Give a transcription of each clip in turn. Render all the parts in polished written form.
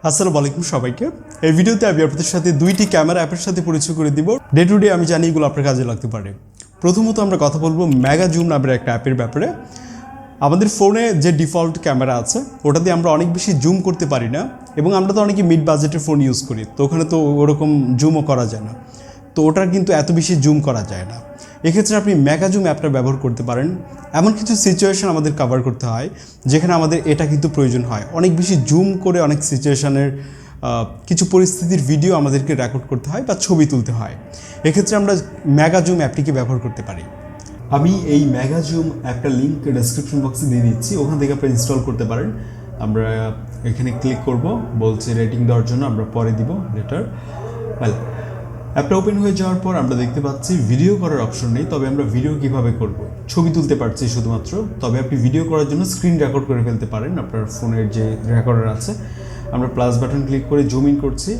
আসসালামু আলাইকুম সবাইকে। এই ভিডিওতে আমি আপনাদের সাথে দুইটি ক্যামেরা অ্যাপের সাথে পরিচয় করে দিব। ডে টু ডে আমি জানি এগুলো আপনার কাজে লাগতে পারে। প্রথমত আমরা কথা বলবো মেগা জুম নামের একটা অ্যাপের ব্যাপারে। আমাদের ফোনে যে ডিফল্ট ক্যামেরা আছে ওটা দিয়ে আমরা অনেক বেশি জুম করতে পারি না, এবং আমরা তো অনেকে মিড বাজেটের ফোন ইউজ করি, তো ওখানে তো ওরকম জুমও করা যায় না, তো ওটার কিন্তু এত বেশি জুম করা যায় না। এক্ষেত্রে আপনি মেগা জুম অ্যাপটা ব্যবহার করতে পারেন। এমন কিছু সিচুয়েশন আমাদের কভার করতে হয় যেখানে আমাদের এটা কিন্তু প্রয়োজন হয়, অনেক বেশি জুম করে অনেক সিচুয়েশনের কিছু পরিস্থিতির ভিডিও আমাদেরকে রেকর্ড করতে হয় বা ছবি তুলতে হয়। এক্ষেত্রে আমরা মেগা জুম অ্যাপটিকে ব্যবহার করতে পারি। আমি এই মেগা জুম অ্যাপটা লিঙ্ক ডেসক্রিপশন বক্সে দিয়ে দিচ্ছি, ওখান থেকে আপনি ইনস্টল করতে পারেন। আমরা এখানে ক্লিক করব, বলছে রেটিং দেওয়ার জন্য, আমরা পরে দিব লেটার। অ্যাপটা ওপেন হয়ে যাওয়ার পর আমরা দেখতে পাচ্ছি ভিডিও করার অপশন নেই, তবে আমরা ভিডিও কিভাবে করব, ছবি তুলতে পারছি শুধুমাত্র। তবে আপনি ভিডিও করার জন্য স্ক্রিন রেকর্ড করে ফেলতে পারেন আপনার ফোনের যে রেকর্ডার আছে। আমরা প্লাস বাটন ক্লিক করে জুম ইন করছি।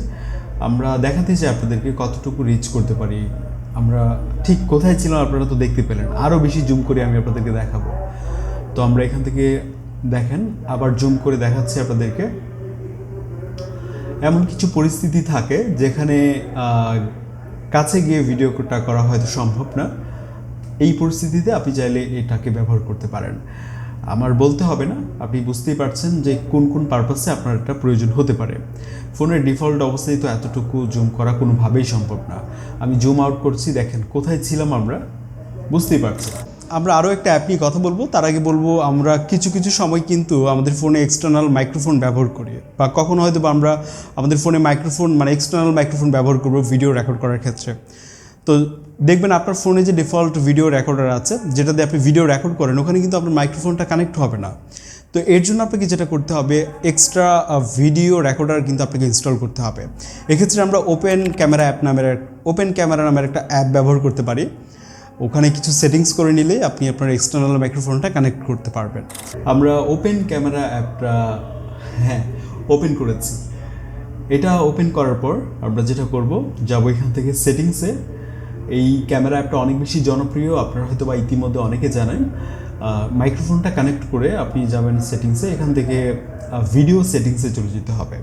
আমরা দেখাতে চাই আপনাদেরকে কতটুকু রিচ করতে পারি, আমরা ঠিক কোথায় ছিলাম আপনারা তো দেখতে পেলেন। আরও বেশি জুম করে আমি আপনাদেরকে দেখাবো। তো আমরা এখান থেকে দেখেন আবার জুম করে দেখাচ্ছি আপনাদেরকে। এমন কিছু পরিস্থিতি থাকে যেখানে কাছে গিয়ে ভিডিওটা করা হয়তো সম্ভব না। এই পরিস্থিতিতে আপনি চাইলে এটাকে ব্যবহার করতে পারেন। আমার বলতে হবে না, আপনি বুঝতেই পারছেন যে কোন কোন পারপাসে আপনার এটা প্রয়োজন হতে পারে। ফোনের ডিফল্ট অবস্থায় তো এতটুকু জুম করা কোনোভাবেই সম্ভব না। আমি জুম আউট করছি, দেখেন কোথায় ছিলাম আমরা, বুঝতেই পারছি। আমরা আরও একটা অ্যাপ নিয়ে কথা বলবো, তার আগে বলবো আমরা কিছু কিছু সময় কিন্তু আমাদের ফোনে এক্সটার্নাল মাইক্রোফোন ব্যবহার করি, বা কখনো হয়তো বা আমরা আমাদের ফোনে মাইক্রোফোন মানে এক্সটার্নাল মাইক্রোফোন ব্যবহার করবো ভিডিও রেকর্ড করার ক্ষেত্রে। তো দেখবেন আপনার ফোনে যে ডিফল্ট ভিডিও রেকর্ডার আছে, যেটা দিয়ে আপনি ভিডিও রেকর্ড করেন, ওখানে কিন্তু আপনার মাইক্রোফোনটা কানেক্ট হবে না। তো এর জন্য আপনাকে যেটা করতে হবে, এক্সট্রা ভিডিও রেকর্ডার কিন্তু আপনাকে ইনস্টল করতে হবে। এক্ষেত্রে আমরা ওপেন ক্যামেরা নামের একটা অ্যাপ ব্যবহার করতে পারি। ওখানে কিছু সেটিংস করে নিলে আপনি আপনার এক্সটার্নাল মাইক্রোফোনটা কানেক্ট করতে পারবেন। আমরা ওপেন ক্যামেরা অ্যাপটা ওপেন করেছি। এটা ওপেন করার পর আমরা যেটা করব, যাবো এখান থেকে সেটিংসে। এই ক্যামেরা অ্যাপটা অনেক বেশি জনপ্রিয়, আপনারা হয়তো বা ইতিমধ্যে অনেকে জানেন। মাইক্রোফোনটা কানেক্ট করে আপনি যাবেন সেটিংসে, এখান থেকে ভিডিও সেটিংসে চলে যেতে হবে।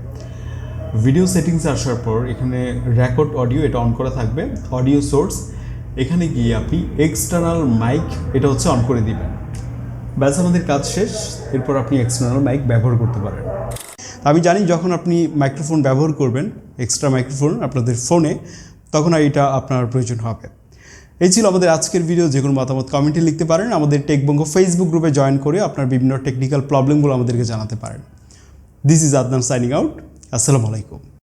ভিডিও সেটিংসে আসার পর এখানে রেকর্ড অডিও, এটা অন করা থাকবে। অডিও সোর্স, এখানে গিয়ে আপনি এক্সটার্নাল মাইক এটা হচ্ছে অন করে দিবেন। ব্যাস, আমাদের কাজ শেষ। এরপর আপনি এক্সটার্নাল মাইক ব্যবহার করতে পারেন। আমি জানি যখন আপনি মাইক্রোফোন ব্যবহার করবেন, এক্সট্রা মাইক্রোফোন আপনাদের ফোনে, তখন আর এটা আপনার প্রয়োজন হবে। এই ছিল আমাদের আজকের ভিডিও। যে কোনো মতামত কমেন্টে লিখতে পারেন। আমাদের টেক বঙ্গ ফেসবুক গ্রুপে জয়েন করে আপনার বিভিন্ন টেকনিক্যাল প্রবলেমগুলো আমাদেরকে জানাতে পারেন। This is Adnan signing out. আসসালামু আলাইকুম।